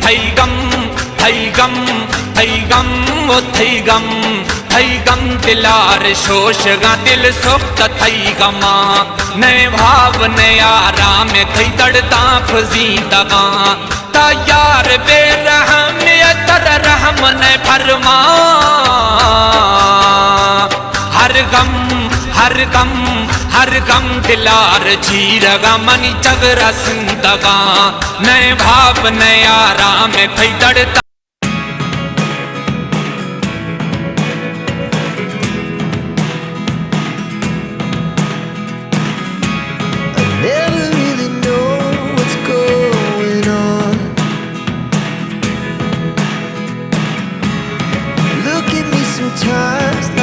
थैगम थैगम थैगम ओ थैगम थैगम दिलार शोशगा दिल सुख्त थैगमा नए भाव नया राम थै दड़ता फजीदगा तैयार बेरहम तर रहम ने फरमा हर गम हर गम हर गम दिलार चीरगा मनी चगरा सिंदगा नए भाव नया राम थै दड़ता Sometimes